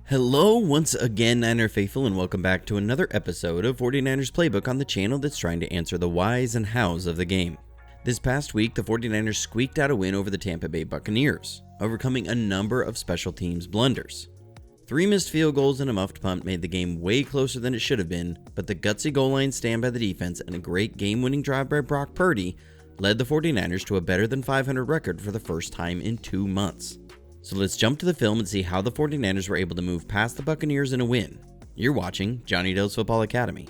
Hello once again, Niner Faithful, and welcome back to another episode of 49ers Playbook on the channel that's trying to answer the whys and hows of the game. This past week, the 49ers squeaked out a win over the Tampa Bay Buccaneers, overcoming a number of special teams blunders. 3 missed field goals and a muffed punt made the game way closer than it should have been, but the gutsy goal line stand by the defense and a great game-winning drive by Brock Purdy led the 49ers to a better than 500 record for the first time in 2 months. So let's jump to the film and see how the 49ers were able to move past the Buccaneers in a win. You're watching Johnny Dell's Football Academy.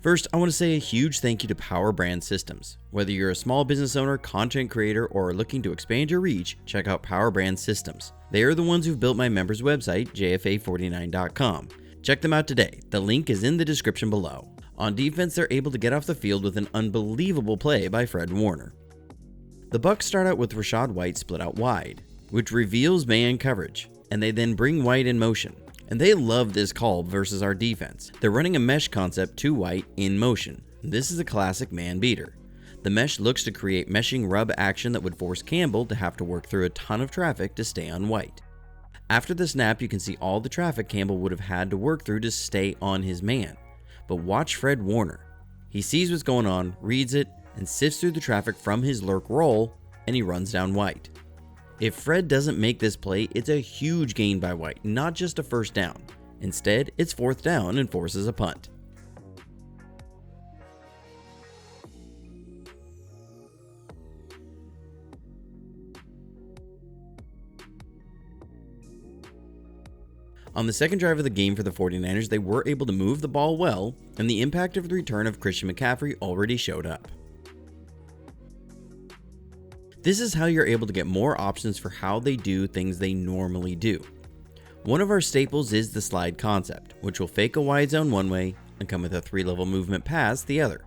First, I want to say a huge thank you to Power Brand Systems. Whether you're a small business owner, content creator, or are looking to expand your reach, check out Power Brand Systems. They are the ones who've built my members' website, jfa49.com. Check them out today. The link is in the description below. On defense, they're able to get off the field with an unbelievable play by Fred Warner. The Bucs start out with Rachaad White split out wide, which reveals man coverage, and they then bring White in motion. And they love this call versus our defense. They're running a mesh concept to White in motion. This is a classic man beater. The mesh looks to create meshing rub action that would force Campbell to have to work through a ton of traffic to stay on White. After the snap, you can see all the traffic Campbell would have had to work through to stay on his man. But watch Fred Warner. He sees what's going on, reads it, and sifts through the traffic from his lurk roll, and he runs down White. If Fred doesn't make this play, it's a huge gain by White, not just a first down. Instead, it's 4th down and forces a punt. On the second drive of the game for the 49ers, they were able to move the ball well, and the impact of the return of Christian McCaffrey already showed up. This is how you're able to get more options for how they do things they normally do. One of our staples is the slide concept, which will fake a wide zone one way and come with a 3-level movement pass the other.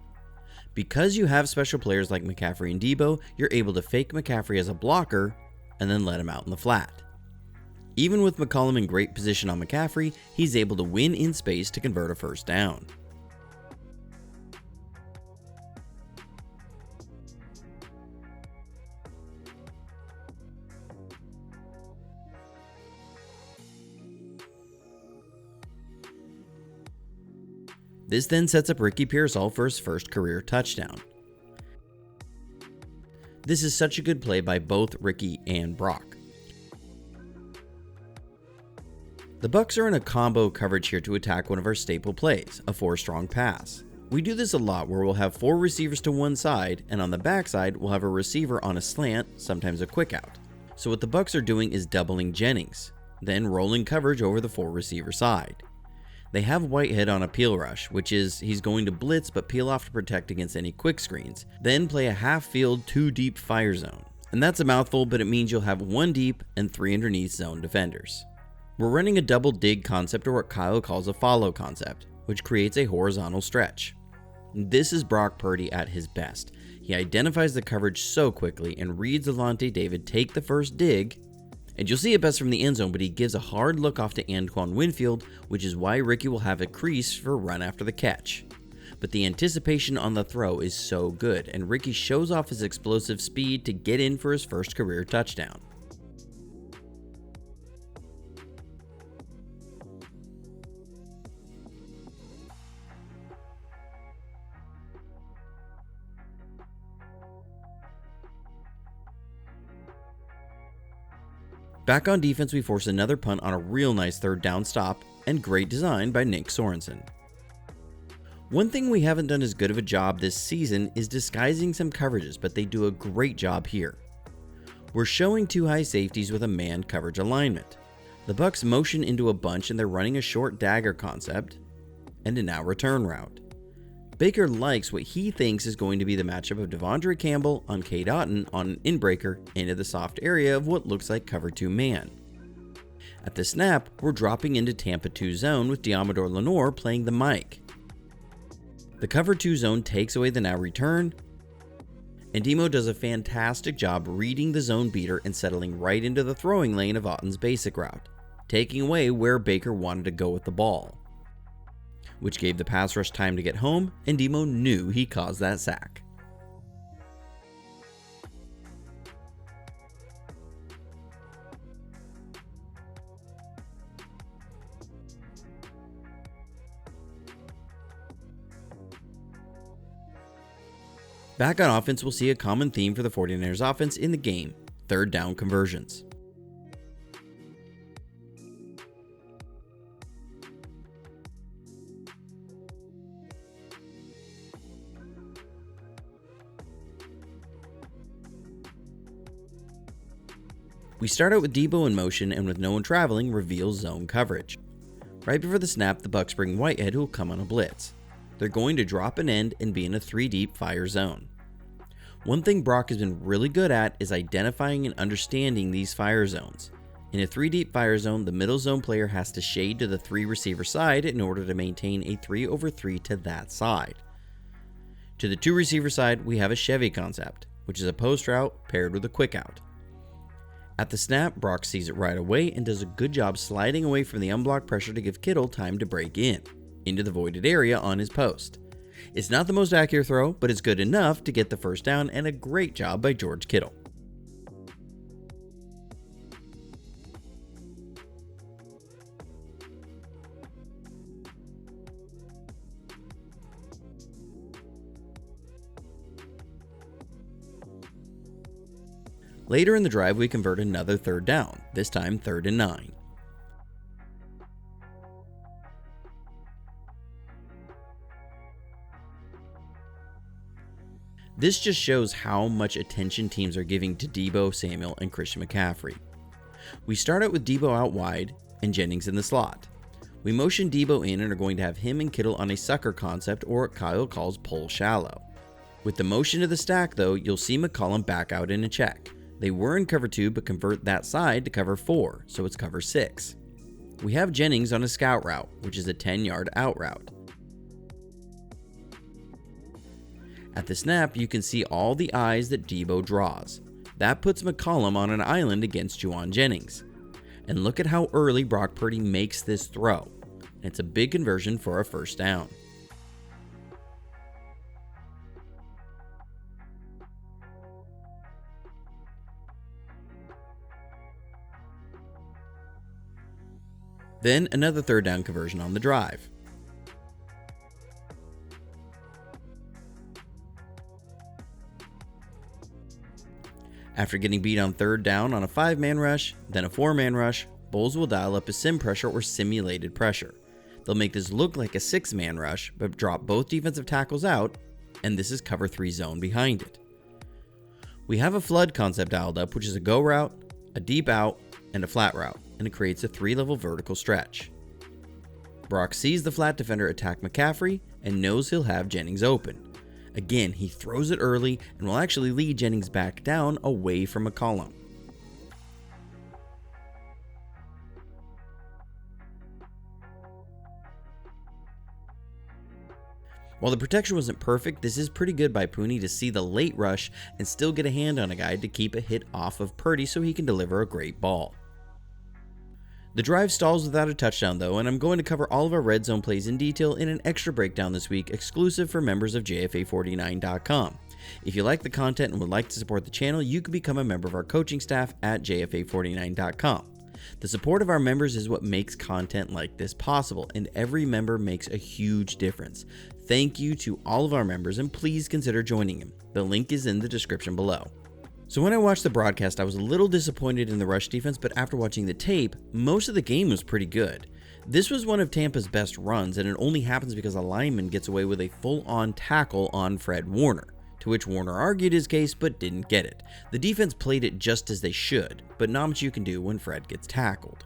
Because you have special players like McCaffrey and Debo, you're able to fake McCaffrey as a blocker and then let him out in the flat. Even with McCollum in great position on McCaffrey, he's able to win in space to convert a first down. This then sets up Ricky Pearsall for his first career touchdown. This is such a good play by both Ricky and Brock. The Bucs are in a combo coverage here to attack one of our staple plays, a 4-strong pass. We do this a lot where we'll have 4 receivers to one side, and on the backside we'll have a receiver on a slant, sometimes a quick out. So what the Bucs are doing is doubling Jennings, then rolling coverage over the 4 receiver side. They have Whitehead on a peel rush, which is he's going to blitz but peel off to protect against any quick screens, then play a half-field 2-deep fire zone. And that's a mouthful, but it means you'll have 1 deep and 3 underneath zone defenders. We're running a double dig concept, or what Kyle calls a follow concept, which creates a horizontal stretch. This is Brock Purdy at his best. He identifies the coverage so quickly and reads Alante David take the first dig, and you'll see it best from the end zone, but he gives a hard look off to Anquan Winfield, which is why Ricky will have a crease for a run after the catch. But the anticipation on the throw is so good, and Ricky shows off his explosive speed to get in for his first career touchdown. Back on defense, we force another punt on a real nice 3rd down stop, and great design by Nick Sorensen. One thing we haven't done as good of a job this season is disguising some coverages, but they do a great job here. We're showing 2 high safeties with a man coverage alignment. The Bucs motion into a bunch and they're running a short dagger concept and a now return route. Baker likes what he thinks is going to be the matchup of Devondre Campbell on K. Dotton on an inbreaker into the soft area of what looks like cover 2 man. At the snap, we're dropping into Tampa 2 zone with Deommodore Lenoir playing the mic. The cover 2 zone takes away the now return, and Demo does a fantastic job reading the zone beater and settling right into the throwing lane of Otton's basic route, taking away where Baker wanted to go with the ball. which gave the pass rush time to get home, and Debo knew he caused that sack. Back on offense, we'll see a common theme for the 49ers offense in the game: third down conversions. We start out with Debo in motion, and with no one traveling, reveals zone coverage. Right before the snap, the Bucs bring Whitehead, who will come on a blitz. They're going to drop an end and be in a 3-deep fire zone. One thing Brock has been really good at is identifying and understanding these fire zones. In a 3-deep fire zone, the middle zone player has to shade to the 3 receiver side in order to maintain a 3/3 to that side. To the 2 receiver side, we have a Chevy concept, which is a post route paired with a quick out. At the snap, Brock sees it right away and does a good job sliding away from the unblocked pressure to give Kittle time to break into the voided area on his post. It's not the most accurate throw, but it's good enough to get the first down, and a great job by George Kittle. Later in the drive, we convert another third down, this time 3rd and 9. This just shows how much attention teams are giving to Debo Samuel and Christian McCaffrey. We start out with Debo out wide and Jennings in the slot. We motion Debo in and are going to have him and Kittle on a sucker concept, or what Kyle calls pull shallow. With the motion to the stack though, you'll see McCollum back out in a check. They were in cover 2 but convert that side to cover 4, so it's cover 6. We have Jennings on a scout route, which is a 10-yard out route. At the snap, you can see all the eyes that Debo draws. That puts McCollum on an island against Juwan Jennings. And look at how early Brock Purdy makes this throw. It's a big conversion for a first down. Then another third down conversion on the drive. After getting beat on third down on a 5-man rush, then a 4-man rush, Bulls will dial up a sim pressure or simulated pressure. They'll make this look like a 6-man rush, but drop both defensive tackles out, and this is cover 3 zone behind it. We have a flood concept dialed up, which is a go route, a deep out, and a flat route, and it creates a 3-level vertical stretch. Brock sees the flat defender attack McCaffrey and knows he'll have Jennings open. Again, he throws it early and will actually lead Jennings back down away from McCollum. While the protection wasn't perfect, this is pretty good by Pooney to see the late rush and still get a hand on a guy to keep a hit off of Purdy so he can deliver a great ball. The drive stalls without a touchdown though, and I'm going to cover all of our red zone plays in detail in an extra breakdown this week, exclusive for members of JFA49.com. If you like the content and would like to support the channel, you can become a member of our coaching staff at JFA49.com. The support of our members is what makes content like this possible, and every member makes a huge difference. Thank you to all of our members, and please consider joining them. The link is in the description below. So when I watched the broadcast, I was a little disappointed in the rush defense, but after watching the tape, most of the game was pretty good. This was one of Tampa's best runs, and it only happens because a lineman gets away with a full-on tackle on Fred Warner, to which Warner argued his case but didn't get it. The defense played it just as they should, but not much you can do when Fred gets tackled.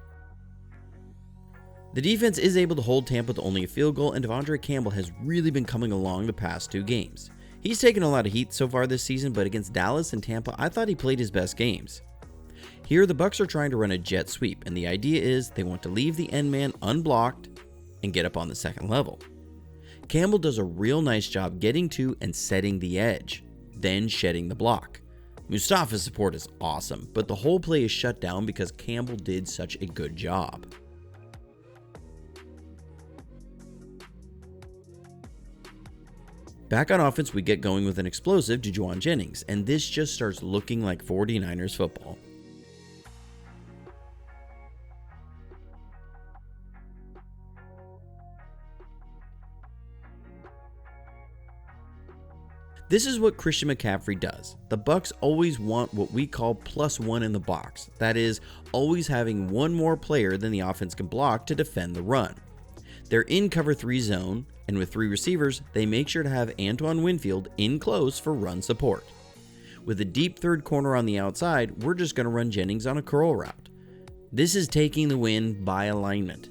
The defense is able to hold Tampa to only a field goal, and Devondre Campbell has really been coming along the past 2 games. He's taken a lot of heat so far this season, but against Dallas and Tampa, I thought he played his best games. Here, the Bucs are trying to run a jet sweep, and the idea is they want to leave the end man unblocked and get up on the second level. Campbell does a real nice job getting to and setting the edge, then shedding the block. Mustafa's support is awesome, but the whole play is shut down because Campbell did such a good job. Back on offense, we get going with an explosive Juwan Jennings, and this just starts looking like 49ers football. This is what Christian McCaffrey does. The Bucs always want what we call +1 in the box. That is, always having one more player than the offense can block to defend the run. They're in cover 3 zone, and with 3 receivers, they make sure to have Antoine Winfield in close for run support. With a deep third corner on the outside, we're just going to run Jennings on a curl route. This is taking the win by alignment.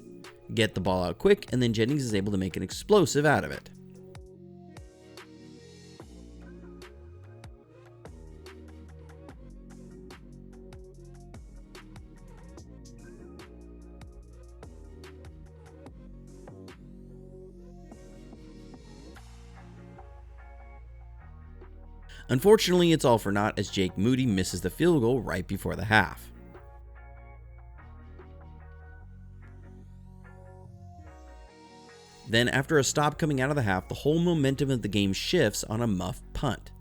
Get the ball out quick, and then Jennings is able to make an explosive out of it. Unfortunately, it's all for naught as Jake Moody misses the field goal right before the half. Then, after a stop coming out of the half, the whole momentum of the game shifts on a muffed punt.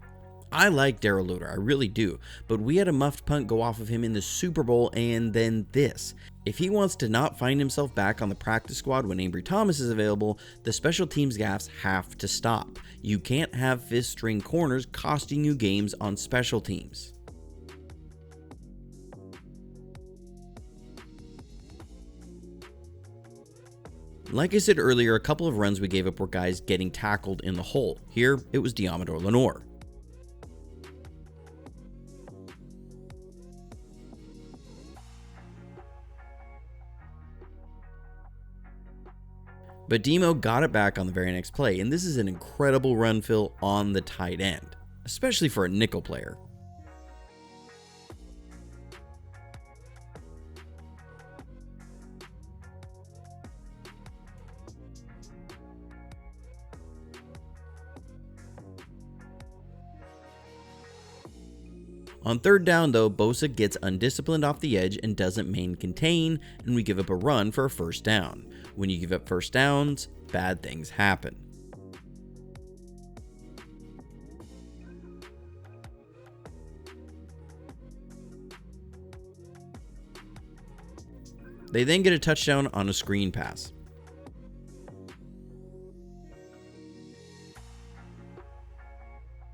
I like Darrell Luter, I really do, but we had a muffed punt go off of him in the Super Bowl and then this. If he wants to not find himself back on the practice squad when Ambry Thomas is available, the special teams gaffes have to stop. You can't have fifth string corners costing you games on special teams. Like I said earlier, a couple of runs we gave up were guys getting tackled in the hole. Here, it was Diamador Lenore. But Demo got it back on the very next play, and this is an incredible run fill on the tight end, especially for a nickel player. On third down though, Bosa gets undisciplined off the edge and doesn't main contain, and we give up a run for a first down. When you give up first downs, bad things happen. They then get a touchdown on a screen pass.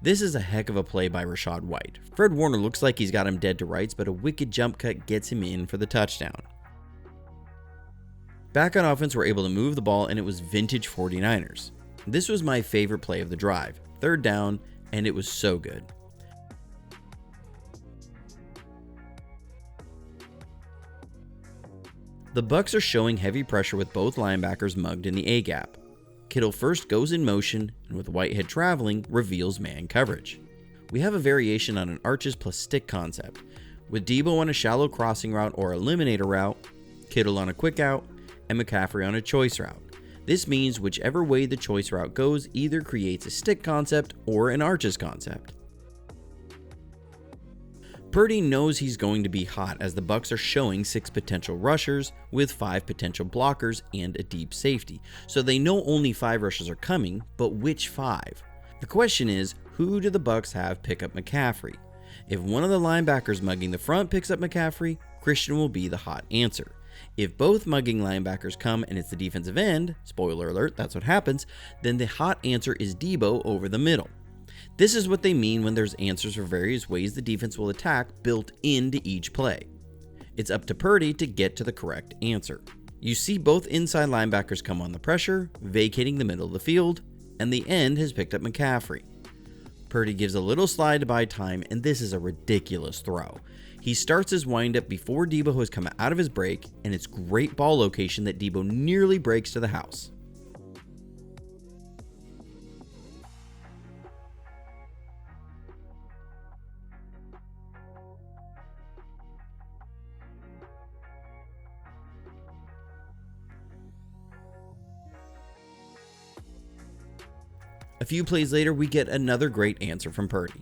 This is a heck of a play by Rachaad White. Fred Warner looks like he's got him dead to rights, but a wicked jump cut gets him in for the touchdown. Back on offense, we're able to move the ball, and it was vintage 49ers. This was my favorite play of the drive. Third down, and it was so good. The Bucs are showing heavy pressure with both linebackers mugged in the A-gap. Kittle first goes in motion, and with Whitehead traveling, reveals man coverage. We have a variation on an arches plus stick concept, with Debo on a shallow crossing route or eliminator route, Kittle on a quick out, and McCaffrey on a choice route. This means whichever way the choice route goes either creates a stick concept or an arches concept. Purdy knows he's going to be hot as the Bucs are showing 6 potential rushers with 5 potential blockers and a deep safety, so they know only 5 rushers are coming, but which 5? The question is, who do the Bucs have pick up McCaffrey? If one of the linebackers mugging the front picks up McCaffrey, Christian will be the hot answer. If both mugging linebackers come and it's the defensive end, spoiler alert, that's what happens, then the hot answer is Debo over the middle. This is what they mean when there's answers for various ways the defense will attack built into each play. It's up to Purdy to get to the correct answer. You see both inside linebackers come on the pressure, vacating the middle of the field, and the end has picked up McCaffrey. Purdy gives a little slide to buy time, and this is a ridiculous throw. He starts his windup before Debo has come out of his break, and it's great ball location that Debo nearly breaks to the house. A few plays later, we get another great answer from Purdy.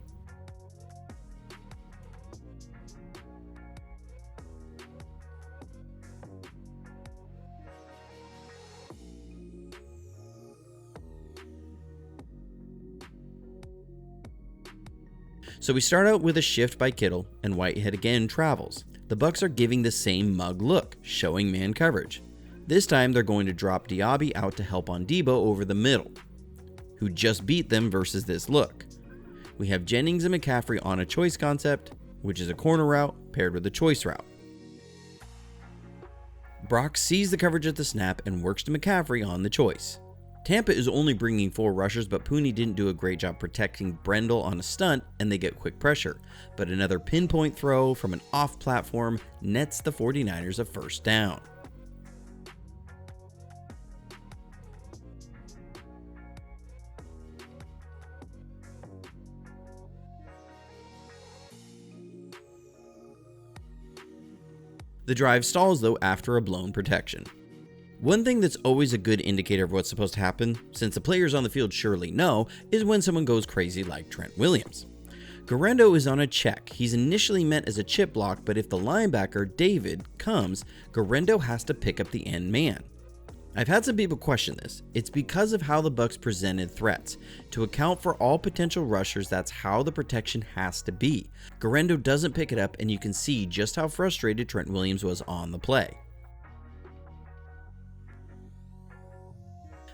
So we start out with a shift by Kittle, and Whitehead again travels. The Bucs are giving the same mug look, showing man coverage. This time they're going to drop Diaby out to help on Debo over the middle, who just beat them versus this look. We have Jennings and McCaffrey on a choice concept, which is a corner route paired with a choice route. Brock sees the coverage at the snap and works to McCaffrey on the choice. Tampa is only bringing 4 rushers, but Pooney didn't do a great job protecting Brendel on a stunt, and they get quick pressure. But another pinpoint throw from an off platform nets the 49ers a first down. The drive stalls though after a blown protection. One thing that's always a good indicator of what's supposed to happen, since the players on the field surely know, is when someone goes crazy like Trent Williams. Guerrero is on a check. He's initially meant as a chip block, but if the linebacker, David, comes, Guerrero has to pick up the end man. I've had some people question this. It's because of how the Bucs presented threats. To account for all potential rushers, that's how the protection has to be. Guerrero doesn't pick it up, and you can see just how frustrated Trent Williams was on the play.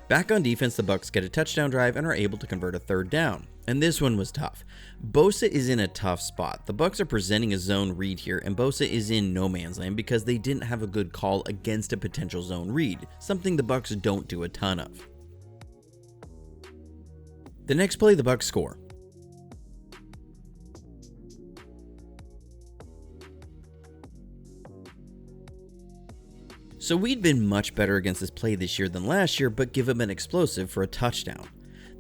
Back on defense, the Bucs get a touchdown drive and are able to convert a third down. And this one was tough. Bosa is in a tough spot. The Bucs are presenting a zone read here, and Bosa is in no man's land because they didn't have a good call against a potential zone read, something the Bucs don't do a ton of. The next play, the Bucs score. So we'd been much better against this play this year than last year, but give him an explosive for a touchdown.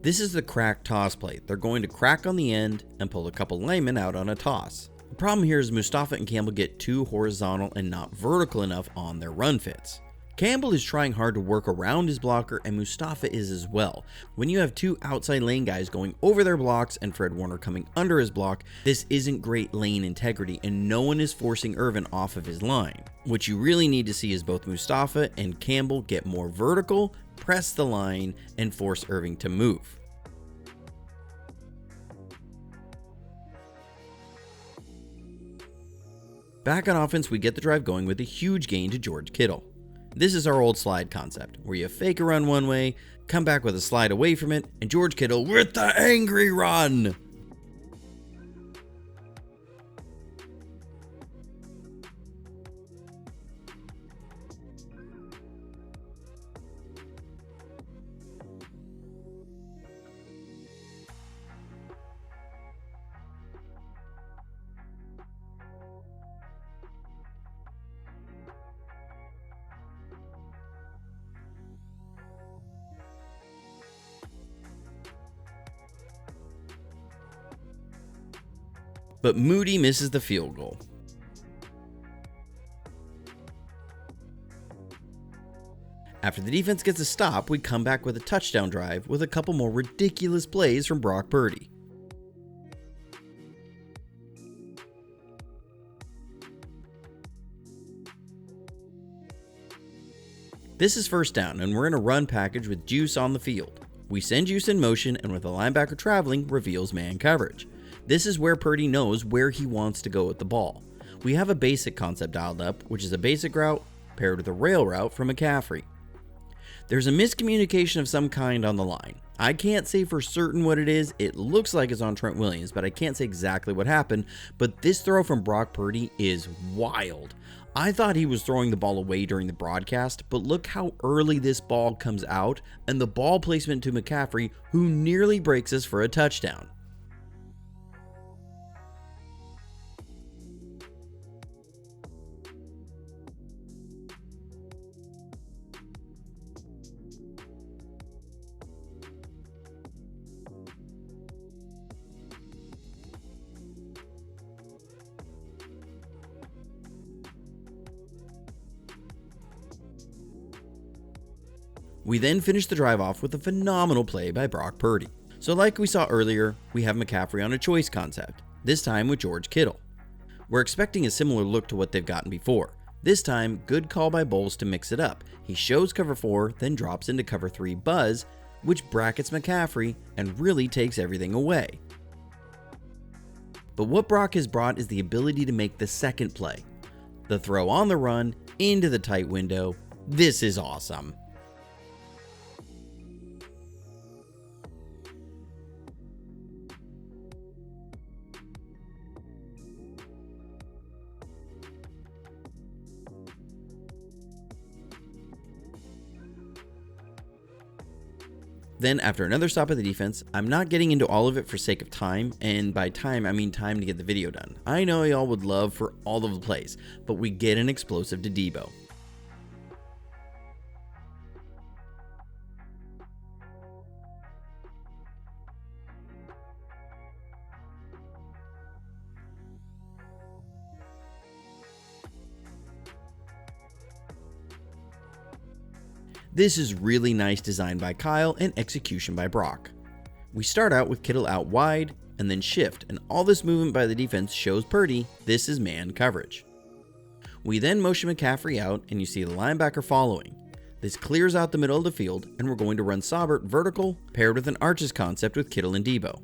This is the crack toss play. They're going to crack on the end and pull a couple linemen out on a toss. The problem here is Mustafa and Campbell get too horizontal and not vertical enough on their run fits. Campbell is trying hard to work around his blocker, and Mustafa is as well. When you have 2 outside lane guys going over their blocks and Fred Warner coming under his block, this isn't great lane integrity, and no one is forcing Irvin off of his line. What you really need to see is both Mustafa and Campbell get more vertical, press the line, and force Irving to move. Back on offense, we get the drive going with a huge gain to George Kittle. This is our old slide concept, where you fake a run one way, come back with a slide away from it, and George Kittle with the angry run! But Moody misses the field goal. After the defense gets a stop, we come back with a touchdown drive with a couple more ridiculous plays from Brock Purdy. This is first down, and we're in a run package with Juice on the field. We send Juice in motion, and with the linebacker traveling, reveals man coverage. This is where Purdy knows where he wants to go with the ball. We have a basic concept dialed up, which is a basic route paired with a rail route from McCaffrey. There's a miscommunication of some kind on the line. I can't say for certain what it is. It looks like it's on Trent Williams, but I can't say exactly what happened. But this throw from Brock Purdy is wild. I thought he was throwing the ball away during the broadcast, but look how early this ball comes out and the ball placement to McCaffrey, who nearly breaks us for a touchdown. We then finish the drive off with a phenomenal play by Brock Purdy. So like we saw earlier, we have McCaffrey on a choice concept, this time with George Kittle. We're expecting a similar look to what they've gotten before. This time, good call by Bowles to mix it up. He shows cover 4, then drops into cover 3 buzz, which brackets McCaffrey and really takes everything away. But what Brock has brought is the ability to make the second play. The throw on the run, into the tight window. This is awesome. Then after another stop of the defense, I'm not getting into all of it for sake of time, and by time I mean time to get the video done. I know y'all would love for all of the plays, but we get an explosive to Debo. This is really nice design by Kyle and execution by Brock. We start out with Kittle out wide and then shift, and all this movement by the defense shows Purdy this is man coverage. We then motion McCaffrey out and you see the linebacker following. This clears out the middle of the field and we're going to run Saubert vertical paired with an arches concept with Kittle and Debo.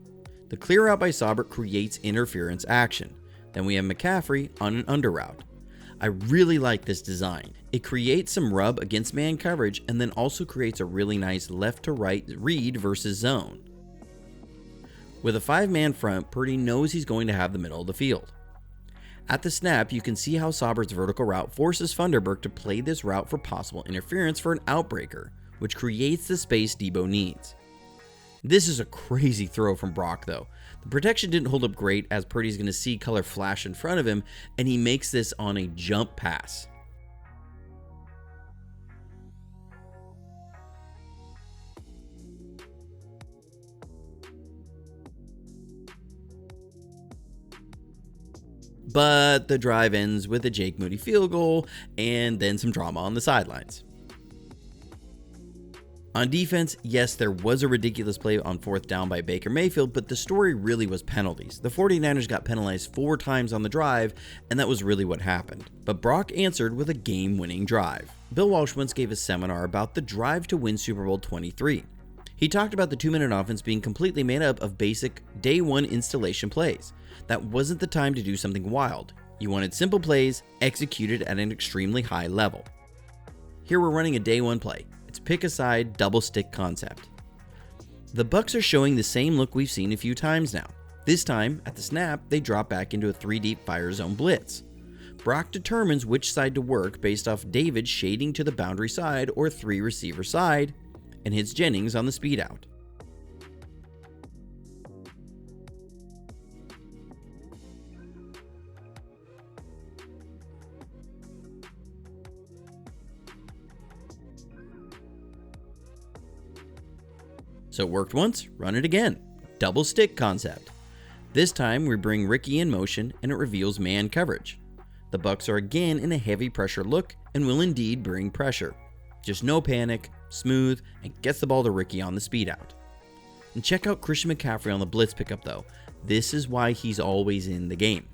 The clear out by Saubert creates interference action. Then we have McCaffrey on an under route. I really like this design. It creates some rub against man coverage and then also creates a really nice left to right read versus zone. With a 5-man front, Purdy knows he's going to have the middle of the field. At the snap, you can see how Saubert's vertical route forces Funderburk to play this route for possible interference for an outbreaker, which creates the space Debo needs. This is a crazy throw from Brock though. The protection didn't hold up great as Purdy's going to see color flash in front of him, and he makes this on a jump pass. But the drive ends with a Jake Moody field goal and then some drama on the sidelines. On defense, yes, there was a ridiculous play on 4th down by Baker Mayfield, but the story really was penalties. The 49ers got penalized 4 times on the drive, and that was really what happened. But Brock answered with a game-winning drive. Bill Walsh once gave a seminar about the drive to win Super Bowl 23. He talked about the 2-minute offense being completely made up of basic day 1 installation plays. That wasn't the time to do something wild. You wanted simple plays executed at an extremely high level. Here we're running a day 1 play. It's pick a side double stick concept. The Bucs are showing the same look we've seen a few times now. This time, at the snap, they drop back into a 3-deep fire zone blitz. Brock determines which side to work based off David shading to the boundary side or 3-receiver side, and hits Jennings on the speed out. So it worked once, run it again. Double stick concept. This time we bring Ricky in motion and it reveals man coverage. The Bucs are again in a heavy pressure look and will indeed bring pressure. Just no panic, smooth, and gets the ball to Ricky on the speed out. And check out Christian McCaffrey on the blitz pickup though. This is why he's always in the game.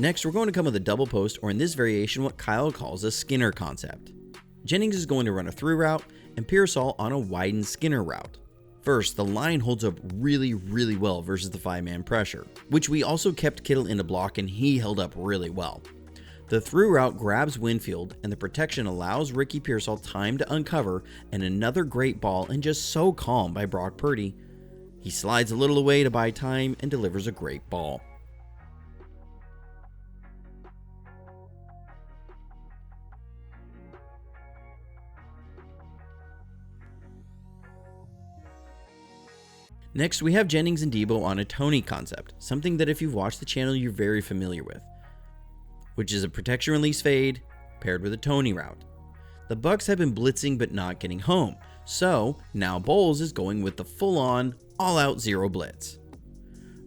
Next, we're going to come with a double post, or in this variation, what Kyle calls a Skinner concept. Jennings is going to run a through route, and Pearsall on a widened Skinner route. First, the line holds up really well versus the 5-man pressure, which we also kept Kittle in a block and he held up really well. The through route grabs Winfield, and the protection allows Ricky Pearsall time to uncover, and another great ball and just so calm by Brock Purdy. He slides a little away to buy time and delivers a great ball. Next, we have Jennings and Debo on a Tony concept, something that if you've watched the channel you're very familiar with, which is a protection release fade paired with a Tony route. The Bucs have been blitzing but not getting home, so now Bowles is going with the full-on, all-out zero blitz.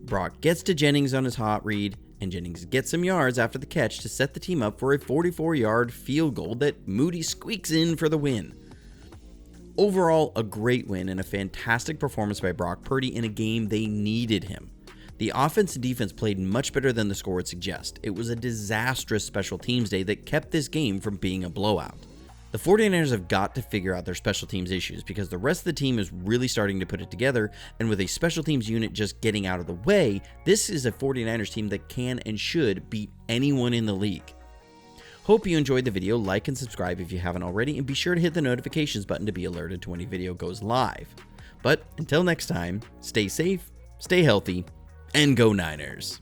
Brock gets to Jennings on his hot read, and Jennings gets some yards after the catch to set the team up for a 44-yard field goal that Moody squeaks in for the win. Overall, a great win and a fantastic performance by Brock Purdy in a game they needed him. The offense and defense played much better than the score would suggest. It was a disastrous special teams day that kept this game from being a blowout. The 49ers have got to figure out their special teams issues because the rest of the team is really starting to put it together, and with a special teams unit just getting out of the way, this is a 49ers team that can and should beat anyone in the league. Hope you enjoyed the video. Like and subscribe if you haven't already, and be sure to hit the notifications button to be alerted to when a video goes live. But until next time, stay safe, stay healthy, and go Niners!